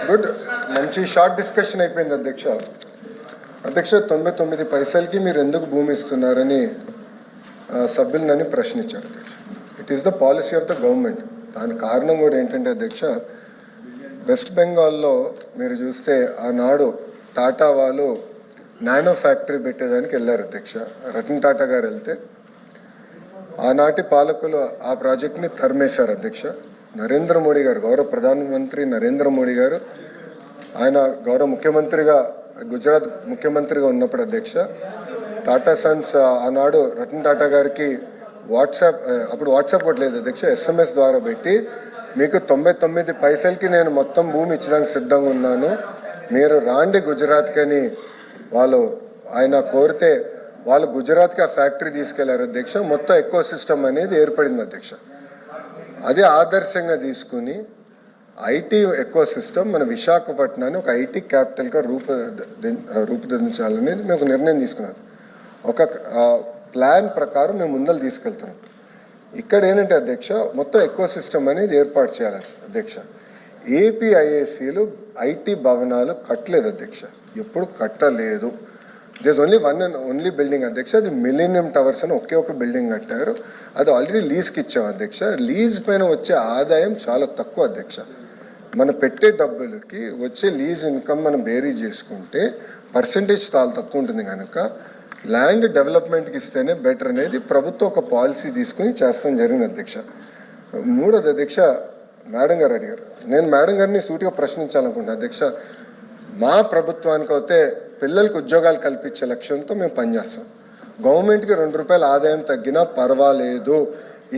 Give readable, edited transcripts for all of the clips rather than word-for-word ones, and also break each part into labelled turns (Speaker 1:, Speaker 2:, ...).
Speaker 1: Good, మంచి short discussion అయిపోయింది అధ్యక్ష. 99 పైసలకి మీరు ఎందుకు భూమి ఇస్తున్నారని సభ్యులు నన్ను ప్రశ్నించారు అధ్యక్ష. It is the policy of the government. దాని కారణం కూడా ఏంటంటే అధ్యక్ష, వెస్ట్ బెంగాల్లో మీరు చూస్తే ఆనాడు టాటా వాళ్ళు నానో ఫ్యాక్టరీ పెట్టేదానికి వెళ్ళారు అధ్యక్ష. రతన్ టాటా గారు వెళ్తే ఆనాటి పాలకులు ఆ ప్రాజెక్ట్ని తరిమేశారు అధ్యక్ష. నరేంద్ర మోడీ గారు, గౌరవ ప్రధానమంత్రి నరేంద్ర మోడీ గారు, ఆయన గౌరవ ముఖ్యమంత్రిగా గుజరాత్ ముఖ్యమంత్రిగా ఉన్నప్పుడు అధ్యక్ష, టాటా సన్స్ ఆనాడు రతన్ టాటా గారికి అప్పుడు వాట్సాప్ కూడా లేదు అధ్యక్ష, SMS ద్వారా పెట్టి మీకు 99 పైసలకి నేను మొత్తం భూమి ఇచ్చడానికి సిద్ధంగా ఉన్నాను, మీరు రాండి గుజరాత్కి అని ఆయన కోరితే వాళ్ళు గుజరాత్కి ఆ ఫ్యాక్టరీ తీసుకెళ్లారు అధ్యక్ష. మొత్తం ఎకో సిస్టమ్ అనేది ఏర్పడింది అధ్యక్ష. అదే ఆదర్శంగా తీసుకుని ఐటీ ఎకో సిస్టమ్ మన విశాఖపట్నాన్ని ఒక ఐటీ క్యాపిటల్గా రూపుదిద్దించాలనేది మేము ఒక నిర్ణయం తీసుకున్నాం. ఒక ప్లాన్ ప్రకారం మేము ముందలు తీసుకెళ్తున్నాం. ఇక్కడ ఏంటంటే అధ్యక్ష, మొత్తం ఎకో సిస్టమ్ అనేది ఏర్పాటు చేయాలి అధ్యక్ష. ఏపీఐఏసీలు ఐటీ భవనాలు కట్టలేదు అధ్యక్ష, ఎప్పుడు కట్టలేదు. దిస్ ఓన్లీ బిల్డింగ్ అధ్యక్ష, అది మిలీనియం టవర్స్ అని ఒకే ఒక బిల్డింగ్ కట్టారు. అది ఆల్రెడీ లీజ్కి ఇచ్చాం అధ్యక్ష. లీజ్ పైన వచ్చే ఆదాయం చాలా తక్కువ అధ్యక్ష. మనం పెట్టే డబ్బులకి వచ్చే లీజ్ ఇన్కమ్ మనం బేరీ చేసుకుంటే పర్సంటేజ్ చాలా తక్కువ ఉంటుంది కనుక ల్యాండ్ డెవలప్మెంట్కి ఇస్తేనే బెటర్ అనేది ప్రభుత్వం ఒక పాలసీ తీసుకుని చేస్తాం జరిగింది అధ్యక్ష. మూడోది అధ్యక్ష, మేడం గారు అడిగారు, నేను మేడం గారిని సూటిగా ప్రశ్నించాలనుకుంటున్నాను అధ్యక్ష. మా ప్రభుత్వానికి అయితే పిల్లలకు ఉద్యోగాలు కల్పించే లక్ష్యంతో మేము పనిచేస్తాం. గవర్నమెంట్కి ₹2 ఆదాయం తగ్గినా పర్వాలేదు,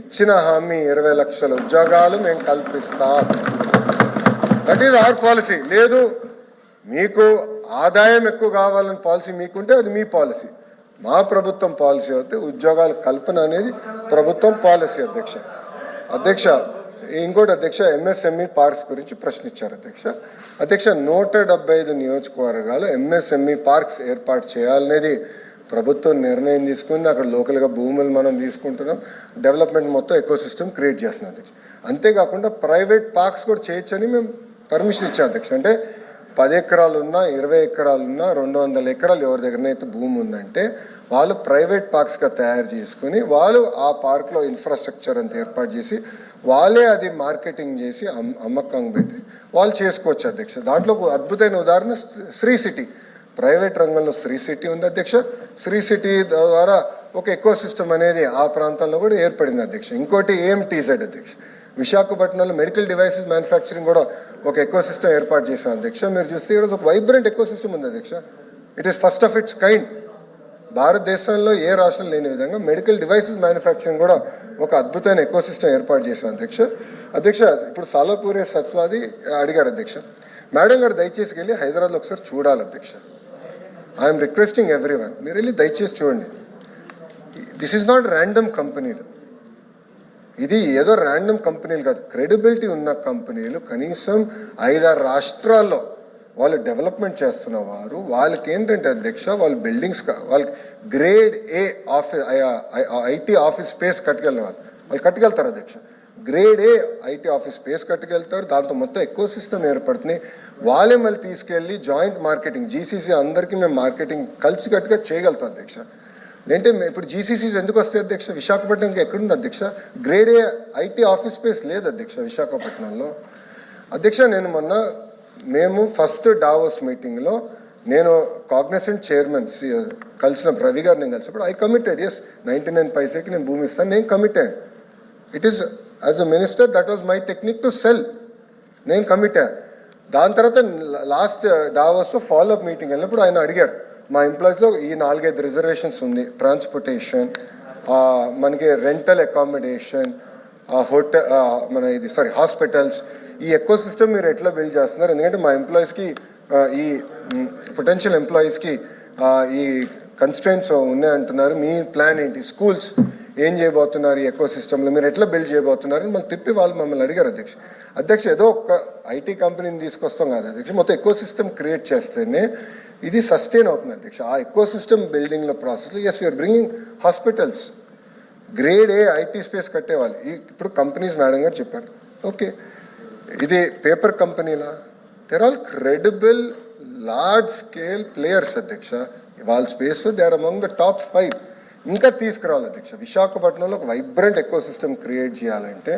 Speaker 1: ఇచ్చిన హామీ 20 లక్షల ఉద్యోగాలు మేము కల్పిస్తాం. That is our policy. లేదు మీకు ఆదాయం ఎక్కువ కావాలని పాలసీ మీకుంటే అది మీ పాలసీ. మా ప్రభుత్వం పాలసీ అయితే ఉద్యోగాల కల్పన అనేది ప్రభుత్వం పాలసీ అధ్యక్ష. ఇంకోటి అధ్యక్ష, MSME పార్క్స్ గురించి ప్రశ్నించారు అధ్యక్ష. 175 నియోజకవర్గాలు MSME పార్క్స్ ఏర్పాటు చేయాలనేది ప్రభుత్వం నిర్ణయం తీసుకుంది. అక్కడ లోకల్గా భూములు మనం తీసుకుంటున్నాం, డెవలప్మెంట్ మొత్తం ఎకో సిస్టమ్ క్రియేట్ చేస్తున్నాం అధ్యక్ష. అంతేకాకుండా ప్రైవేట్ పార్క్స్ కూడా చేయొచ్చని మేము పర్మిషన్ ఇచ్చాం అధ్యక్ష. అంటే 10 ఎకరాలున్నా 20 ఎకరాలున్నా 200 ఎకరాలు ఎవరి దగ్గరనైతే భూమి ఉందంటే వాళ్ళు ప్రైవేట్ పార్క్స్గా తయారు చేసుకుని వాళ్ళు ఆ పార్క్లో ఇన్ఫ్రాస్ట్రక్చర్ అంతా ఏర్పాటు చేసి వాళ్ళే అది మార్కెటింగ్ చేసి అమ్మకం పెట్టి వాళ్ళు చేసుకోవచ్చు అధ్యక్ష. దాంట్లో అద్భుతమైన ఉదాహరణ శ్రీ సిటీ. ప్రైవేట్ రంగంలో శ్రీ సిటీ ఉంది అధ్యక్ష. శ్రీ సిటీ ద్వారా ఒక ఎకో సిస్టమ్ అనేది ఆ ప్రాంతంలో కూడా ఏర్పడింది అధ్యక్ష. ఇంకోటి AMTZ అధ్యక్ష, విశాఖపట్నంలో మెడికల్ డివైసెస్ మ్యానుఫ్యాక్చరింగ్ కూడా ఒక ఎకో సిస్టమ్ ఏర్పాటు చేశాం అధ్యక్ష. మీరు చూస్తే ఈరోజు ఒక వైబ్రెంట్ ఎకో సిస్టమ్ ఉంది అధ్యక్ష. It is first of it's kind. భారతదేశంలో ఏ రాష్ట్రం లేని విధంగా మెడికల్ డివైసెస్ మ్యానుఫ్యాక్చరింగ్ కూడా ఒక అద్భుతమైన ఎకో సిస్టమ్ ఏర్పాటు చేశాం అధ్యక్ష. ఇప్పుడు సాలాపూరే సత్వాది అడిగారు అధ్యక్ష. మేడం గారు దయచేసి వెళ్ళి హైదరాబాద్లో ఒకసారి చూడాలి అధ్యక్ష. ఐఎమ్ రిక్వెస్టింగ్ ఎవ్రీవన్, మీరు వెళ్ళి దయచేసి చూడండి. దిస్ ఈజ్ నాట్ ర్యాండమ్ కంపెనీలు, ఇది ఏదో ర్యాండమ్ కంపెనీలు కాదు, క్రెడిబిలిటీ ఉన్న కంపెనీలు. కనీసం 5-6 రాష్ట్రాల్లో వాళ్ళు డెవలప్మెంట్ చేస్తున్న వారు. వాళ్ళకి ఏంటంటే అధ్యక్ష, వాళ్ళ బిల్డింగ్స్ వాళ్ళకి grade A IT office space వాళ్ళు కట్టుకెళ్తారు అధ్యక్ష. Grade A IT office space కట్టుకెళ్తారు. దాంతో మొత్తం ఎకో సిస్టమ్ ఏర్పడుతుంది. వాళ్ళే మళ్ళీ తీసుకెళ్ళి జాయింట్ మార్కెటింగ్, GCC అందరికీ మేము మార్కెటింగ్ కలిసికట్టుగా చేయగలుగుతాం అధ్యక్ష. లేదంటే ఇప్పుడు GCCs ఎందుకు వస్తాయి అధ్యక్ష? విశాఖపట్నం ఎక్కడుంది అధ్యక్ష? Grade A IT office space లేదు అధ్యక్ష విశాఖపట్నంలో. అధ్యక్ష, మేము ఫస్ట్ డావోస్ మీటింగ్లో నేను కాగ్నిసెంట్ చైర్మన్ కలిసిన రవి గారు నేను కలిసినప్పుడు ఐ కమిటెడ్, 99 పైసకి నేను భూమి ఇస్తాను, నేను committed. It is as a minister that was my technique to cell, నేను కమిటెడ్. దాని తర్వాత లాస్ట్ డావోస్లో ఫాలోఅప్ మీటింగ్ వెళ్ళినప్పుడు ఆయన అడిగారు, మా ఎంప్లాయీస్లో ఈ 4-5 రిజర్వేషన్స్ ఉంది, ట్రాన్స్పోర్టేషన్, మనకి రెంటల్ అకామిడేషన్, హాస్పిటల్స్, ఈ ఎకో సిస్టమ్ మీరు ఎట్లా బిల్డ్ చేస్తున్నారు? ఎందుకంటే మా ఎంప్లాయీస్కి, ఈ పొటెన్షియల్ ఎంప్లాయీస్కి ఈ కన్స్ట్రెంట్స్ ఉన్నాయంటున్నారు. మీ ప్లాన్ ఏంటి? స్కూల్స్ ఏం చేయబోతున్నారు? ఈ ఎకో సిస్టంలో మీరు ఎట్లా బిల్డ్ చేయబోతున్నారు అని మళ్ళీ తిప్పి వాళ్ళు మమ్మల్ని అడిగారు అధ్యక్ష. ఏదో ఒక ఐటీ కంపెనీని తీసుకొస్తాం కాదు అధ్యక్ష, మొత్తం ఎకో సిస్టమ్ క్రియేట్ చేస్తేనే ఇది సస్టైన్ అవుతుంది అధ్యక్ష. ఆ ఎకో సిస్టమ్ బిల్డింగ్లో ప్రాసెస్లో we're bringing hospitals, grade A IT space కట్టేవాళ్ళు. ఇప్పుడు కంపెనీస్ మేడం గారు చెప్పారు, ఓకే ఇది పేపర్ కంపెనీలా? they're all credible, large-scale players, Adhyaksha. వాళ్ళ స్పేస్లో they are among the top 5. ఇంకా తీసుకురావాలి అధ్యక్ష. విశాఖపట్నంలో ఒక వైబ్రెంట్ ఎకోసిస్టమ్ క్రియేట్ చేయాలంటే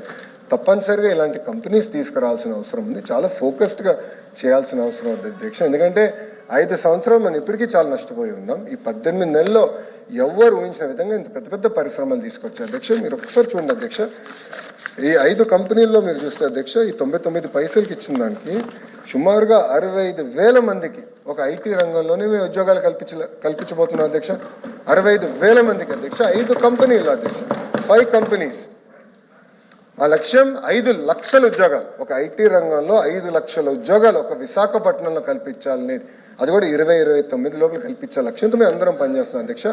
Speaker 1: తప్పనిసరిగా ఇలాంటి కంపెనీస్ తీసుకురావాల్సిన అవసరం ఉంది. చాలా ఫోకస్డ్గా చేయాల్సిన అవసరం ఉంది అధ్యక్ష. ఎందుకంటే 5 సంవత్సరాలు మనం ఇప్పటికీ చాలా నష్టపోయి ఉన్నాం. ఈ 18 నెలల్లో ఎవరు ఊహించిన విధంగా ఇంత పెద్ద పెద్ద పరిశ్రమలు తీసుకొచ్చారు అధ్యక్ష. మీరు ఒకసారి చూడండి అధ్యక్ష, ఈ 5 కంపెనీల్లో మీరు చూస్తే అధ్యక్ష, ఈ 99 పైసలకి ఇచ్చిన దానికి సుమారుగా 65,000 మందికి ఒక ఐటీ రంగంలోనే మేము ఉద్యోగాలు కల్పించబోతున్నాం అధ్యక్ష. 65,000 మందికి అధ్యక్ష. 5 కంపెనీలు అధ్యక్ష, 5 కంపెనీస్. ఆ లక్ష్యం 5 లక్షల ఉద్యోగాలు. ఒక ఐటీ రంగంలో 5 లక్షల ఉద్యోగాలు ఒక విశాఖపట్నంలో కల్పించాలనేది, అది కూడా 2029 లోపల కల్పించే లక్ష్యంతో మేము అందరం పనిచేస్తున్నాం అధ్యక్ష.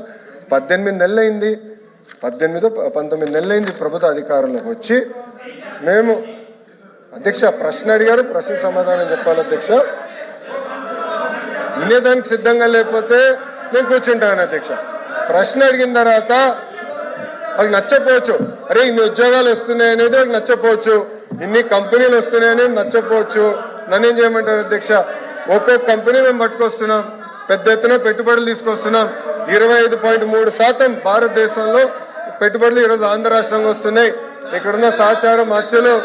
Speaker 1: 18 నెలలైంది, 19 నెలలైంది ప్రభుత్వ అధికారంలోకి వచ్చి. మేము అధ్యక్ష ప్రశ్న అడిగారు, ప్రశ్న సమాధానం చెప్పాలి అధ్యక్ష. వినేదానికి సిద్ధంగా లేకపోతే నేను కూర్చుంటాను అధ్యక్ష. ప్రశ్న అడిగిన తర్వాత వాళ్ళకి నచ్చపోవచ్చు, అరే ఇన్ని ఉద్యోగాలు వస్తున్నాయి అనేది వాళ్ళకి నచ్చపోవచ్చు, ఇన్ని కంపెనీలు వస్తున్నాయి అనేది నచ్చపోవచ్చు. నన్ను ఏం చేయమంటారు అధ్యక్ష? ఒక్కొక్క కంపెనీ మేము పట్టుకొస్తున్నాం, పెద్ద ఎత్తున పెట్టుబడులు తీసుకొస్తున్నాం. 25.3% భారతదేశంలో పెట్టుబడులు ఈరోజు ఆంధ్ర రాష్ట్రంగా వస్తున్నాయి. ఇక్కడున్న సహచారం అధ్యక్షులు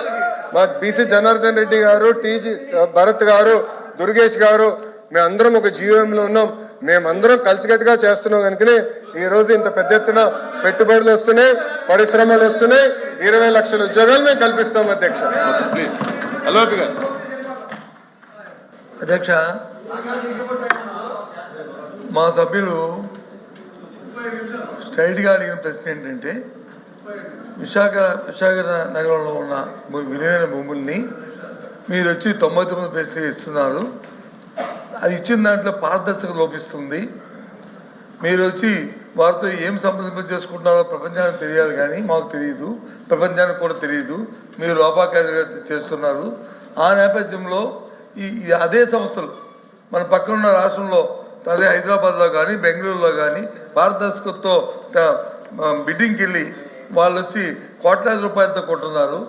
Speaker 1: మా బీసీ జనార్దన్ రెడ్డి గారు, టీజీ భరత్ గారు, దుర్గేష్ గారు, మేమందరం ఒక జీవోఎంలో ఉన్నాం. మేమందరం కలిసికట్టుగా చేస్తున్నాం కనుకనే ఈ రోజు ఇంత పెద్ద ఎత్తున పెట్టుబడులు వస్తున్నాయి, పరిశ్రమలు వస్తున్నాయి. 20 లక్షల ఉద్యోగాలు మేము కల్పిస్తాం అధ్యక్ష.
Speaker 2: అధ్యక్ష, మా సభ్యులు స్ట్రైట్గా అడిగిన ప్రశ్న ఏంటంటే, విశాఖ నగరంలో ఉన్న విలువైన భూముల్ని మీరు వచ్చి 99 పైసలు ఇస్తున్నారు. అది ఇచ్చిన దాంట్లో పారదర్శకత లోపిస్తుంది. మీరు వచ్చి వారితో ఏం సంప్రదింపు చేసుకుంటున్నారో ప్రపంచానికి తెలియాలి, కానీ మాకు తెలియదు, ప్రపంచానికి కూడా తెలియదు. మీరు లోపాకారిగా చేస్తున్నారు. ఆ నేపథ్యంలో ఈ అదే సంస్థలు మన పక్కనున్న రాష్ట్రంలో, అదే హైదరాబాద్లో కానీ బెంగళూరులో కానీ పారదర్శకతతో బిడ్డింగ్కి వెళ్ళి వాళ్ళు వచ్చి కోట్లాది రూపాయలతో కొంటున్నారు.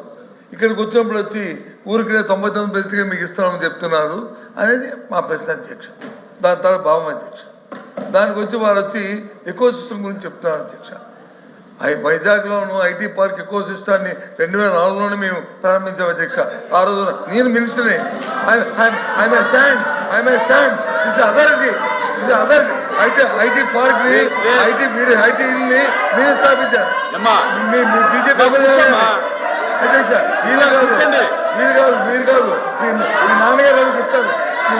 Speaker 2: ఇక్కడికి వచ్చినప్పుడు వచ్చి ఊరికే 99 పైసలుగా మీకు ఇస్తామని చెప్తున్నారు అనేది మా ప్రశ్న అధ్యక్ష. దాని తర్వాత భావం అధ్యక్ష. దానికి వచ్చి వారు వచ్చి ఎకో సిస్టమ్ గురించి చెప్తున్నారు అధ్యక్ష. వైజాగ్లోను ఐటీ పార్క్ ఎకో సిస్టాన్ని 2004లోనే మేము ప్రారంభించాం అధ్యక్ష. ఆ రోజున నేను మినిస్టర్ని. ఐటీ పార్క్ ని ఐటీని మీరు స్థాపించారు. బీజేపీ అధ్యక్ష. మీరు కాదు మీ నాన్నగారు అని చెప్తారు,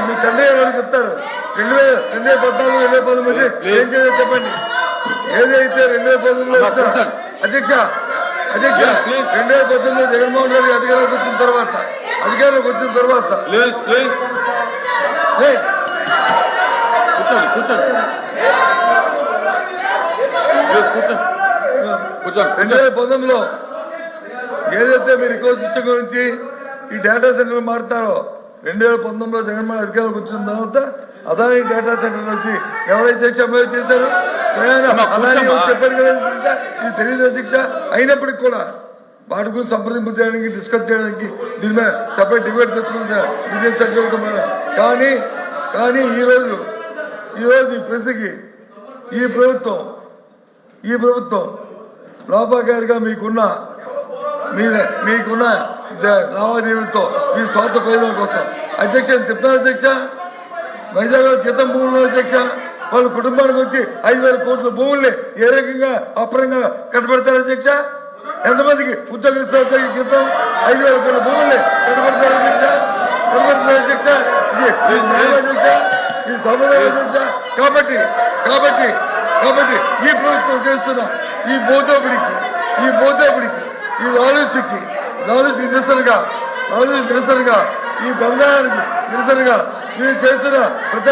Speaker 2: మీ తండ్రి గారు అని చెప్తారు. 2014, 2019 ఏం చేయాలో చెప్పండి. ఏదైతే 2019లో అధ్యక్ష 2019లో జగన్మోహన్ రెడ్డి అధికారంలోకి వచ్చిన తర్వాత కూర్చోండి 2019లో ఏదైతే మీరు ఎకో సిస్టమ్ గురించి ఈ డేటా సెంటర్ మారుతారో, 2019లో జగన్మోహన్ అధికారంలోకి వచ్చిన తర్వాత అదాని డేటా సెంటర్ వచ్చి ఎవరైతే అమలు చేశారో అదాని చెప్పారు కదా. ఇది తెలియదు అధ్యక్ష. అయినప్పటికీ కూడా వాటి గురించి సంప్రదింపు చేయడానికి, డిస్కస్ చేయడానికి దీని మీద సపరేట్ డిబేట్ తెచ్చుకుంటా బిజినెస్ సెక్టర్. కానీ ఈరోజు ఈ ప్రశ్నకి ఈ ప్రభుత్వం లోపాకారిగా మీకున్న లావాదేవీలతో మీ స్వార్థ ప్రయోజనం కోసం అధ్యక్ష చెప్తారు అధ్యక్ష. వైజాగ్లో గీతం భూములు అధ్యక్ష, వాళ్ళ కుటుంబానికి వచ్చి 5,000 కోట్ల భూముల్ని ఏ రకంగా అప్రంగా కట్టబెడతారు అధ్యక్ష? ఎంతమందికి ఉద్యోగం ఇస్తారు గీతం? 5,000 కోట్ల భూముల్ని కట్టబెడతారు అధ్యక్ష. ఇది సమాధానం అధ్యక్ష. కాబట్టి ఈ ప్రభుత్వం చేస్తున్న ఈ బోధోపిడికి ఈ లాలూచికి నిరసనగా ఈ దండానికి నిరసనగా మీరు చేస్తున్న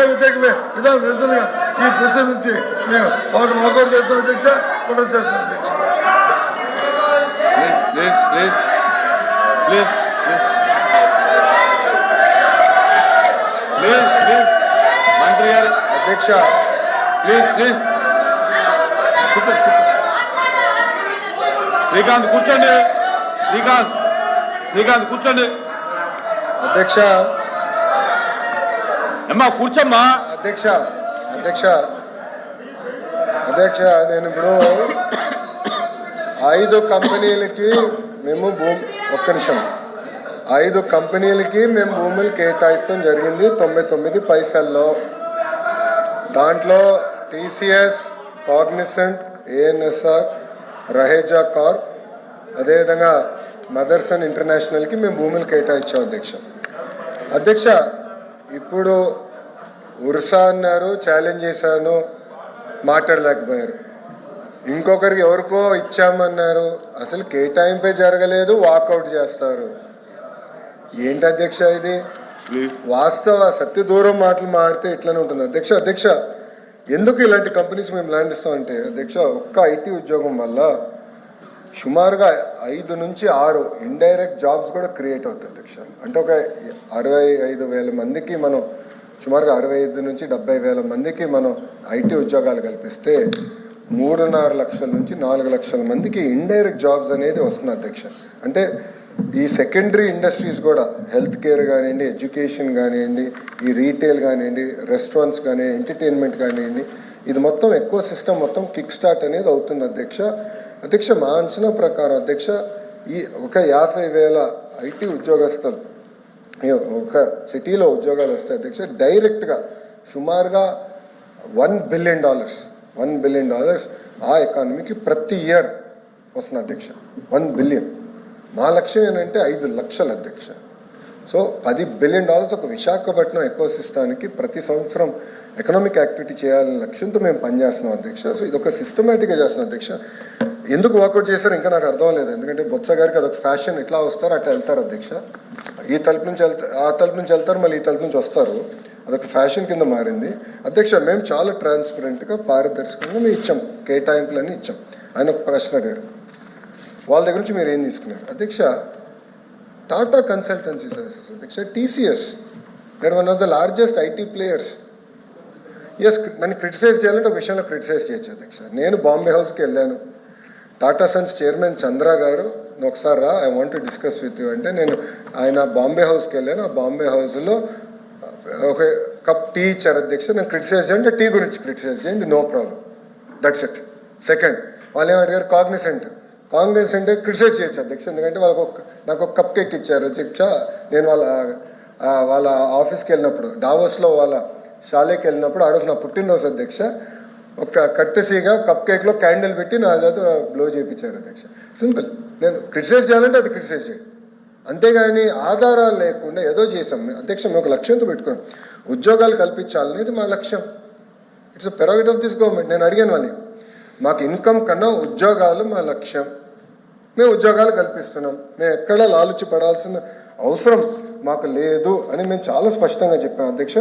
Speaker 2: వ్యతిరేకమే విధానం నిరసనగా ఈ ప్రశ్న నుంచి మేము వాకౌట్ చేస్తాం అధ్యక్ష. ప్రొటెస్ట్ చేస్తాం అధ్యక్ష.
Speaker 1: మంత్రి గారు అధ్యక్ష ప్లీజ్
Speaker 3: శ్రీకాంత్ కూర్చోండి. శ్రీకాంత్ కూర్చోండి
Speaker 1: అధ్యక్ష.
Speaker 3: అమ్మా కూర్చోమ్మా.
Speaker 1: అధ్యక్ష అధ్యక్ష అధ్యక్ష నేను ఇప్పుడు 5 కంపెనీలకి మేము ఒక్క నిమిషం 5 కంపెనీలకి మేము భూములు కేటాయిస్తాం జరిగింది 99 పైసల్లో. దాంట్లో TCS, Cognizant, ANSR, Raheja Corp, అదేవిధంగా మదర్సన్ ఇంటర్నేషనల్కి మేము భూములు కేటాయించాం అధ్యక్ష. అధ్యక్ష ఇప్పుడు ఉర్సా అన్నారు, ఛాలెంజ్ చేశాను, మాట్లాడలేకపోయారు. ఇంకొకరికి ఎవరికో ఇచ్చామన్నారు, అసలు కేటాయింపే జరగలేదు, వాకౌట్ చేస్తారు. ఏంటి అధ్యక్ష ఇది? వాస్తవ సత్య దూరం మాటలు మాడితే ఇట్లనే ఉంటుంది అధ్యక్ష. అధ్యక్ష ఎందుకు ఇలాంటి కంపెనీస్ మేము ల్యాండ్ ఇస్తామంటే అధ్యక్ష, ఒక్క ఐటీ ఉద్యోగం వల్ల సుమారుగా 5 నుంచి 6 ఇండైరెక్ట్ జాబ్స్ కూడా క్రియేట్ అవుతాయి అధ్యక్ష. అంటే ఒక 65,000 మందికి మనం సుమారుగా 65 నుంచి 70,000 మందికి మనం ఐటీ ఉద్యోగాలు కల్పిస్తే 3.5 లక్షల నుంచి 4 లక్షల మందికి ఇండైరెక్ట్ జాబ్స్ అనేది వస్తుంది అధ్యక్ష. అంటే ఈ సెకండరీ ఇండస్ట్రీస్ కూడా హెల్త్ కేర్ కానివ్వండి, ఎడ్యుకేషన్ కానివ్వండి, ఈ రీటైల్ కానివ్వండి, రెస్టారెంట్స్ కానివ్వండి, ఎంటర్టైన్మెంట్ కానివ్వండి, ఇది మొత్తం ఎక్కువ సిస్టమ్ మొత్తం కిక్ స్టార్ట్ అనేది అవుతుంది అధ్యక్ష. అధ్యక్ష మా అంచనా ప్రకారం అధ్యక్ష ఈ ఒక 50,000 ఐటీ ఉద్యోగస్తులు ఒక సిటీలో ఉద్యోగాలు వస్తాయి అధ్యక్ష. డైరెక్ట్గా సుమారుగా $1 బిలియన్ ఆ ఎకానమీకి ప్రతి ఇయర్ వస్తుంది అధ్యక్ష. 1 బిలియన్. మా లక్ష్యం ఏంటంటే 5 లక్షలు అధ్యక్ష. సో $10 బిలియన్ ఒక విశాఖపట్నం ఎకో సిస్టానికి ప్రతి సంవత్సరం ఎకనామిక్ యాక్టివిటీ చేయాలనే లక్ష్యంతో మేము పనిచేస్తున్నాం అధ్యక్ష. సో ఇది ఒక సిస్టమేటిక్గా చేస్తున్నాం అధ్యక్ష. ఎందుకు వాకౌట్ చేశారో ఇంకా నాకు అర్థం లేదు. ఎందుకంటే బొత్స గారికి అదొక ఫ్యాషన్, ఇట్లా వస్తారు అట్లా వెళ్తారు అధ్యక్ష. ఈ తలుపు నుంచి ఆ తలుపు నుంచి వెళ్తారు, మళ్ళీ ఈ తలుపు నుంచి వస్తారు. అదొక ఫ్యాషన్ కింద మారింది అధ్యక్ష. మేము చాలా ట్రాన్స్పరెంట్గా పారదర్శకంగా మేము ఇచ్చాం, కేటాయింపులన్నీ ఇచ్చాం. ఆయన ఒక ప్రశ్న అడిగారు, వాళ్ళ దగ్గర నుంచి మీరు ఏం తీసుకున్నారు అధ్యక్ష? టాటా కన్సల్టెన్సీ సర్వీసెస్ అధ్యక్ష, TCS, they're one of the largest IT players. Yes, నన్ను క్రిటిసైజ్ చేయాలంటే ఒక విషయంలో క్రిటిసైజ్ చేయొచ్చు అధ్యక్ష. నేను బాంబే హౌస్కి వెళ్ళాను, టాటా సన్స్ చైర్మన్ చంద్ర గారు ఒకసారి రా, I want to discuss with you అంటే నేను ఆయన బాంబే హౌస్కి వెళ్ళాను. ఆ బాంబే హౌస్లో ఒక కప్ టీ ఇచ్చారు అధ్యక్ష. నేను క్రిటిసైజ్ చేయండి, టీ గురించి క్రిటిసైజ్ చేయండి, no problem, that's it. Second, వాళ్ళు ఏమి అడిగారు? కాగ్నిసెంట్ క్రిటిసైజ్ చేయొచ్చు అధ్యక్ష, ఎందుకంటే నాకు ఒక కప్ కేక్ ఇచ్చారు అధ్యక్ష. నేను వాళ్ళ ఆఫీస్కి వెళ్ళినప్పుడు, డావోస్లో వాళ్ళ షాలేకి వెళ్ళినప్పుడు, ఆ రోజు నా పుట్టినరోజు అధ్యక్ష, ఒక కట్టెసీగా కప్ కేక్లో క్యాండిల్ పెట్టి నా చేత బ్లో చేయించారు అధ్యక్ష. సింపుల్. నేను క్రిటిసైజ్ చేయాలంటే అది క్రిటిసైజ్ చేయండి, అంతేగాని ఆధారాలు లేకుండా ఏదో చేసాం అధ్యక్ష. మేము ఒక లక్ష్యంతో పెట్టుకున్నాం, ఉద్యోగాలు కల్పించాలనేది మా లక్ష్యం. It's a prerogative of this government. నేను అడిగాను వాళ్ళని, మాకు ఇన్కమ్ కన్నా ఉద్యోగాలు మా లక్ష్యం, మేము ఉద్యోగాలు కల్పిస్తున్నాం, మేము ఎక్కడా లాలుచి పడాల్సిన అవసరం మాకు లేదు అని మేము చాలా స్పష్టంగా చెప్పాం అధ్యక్ష.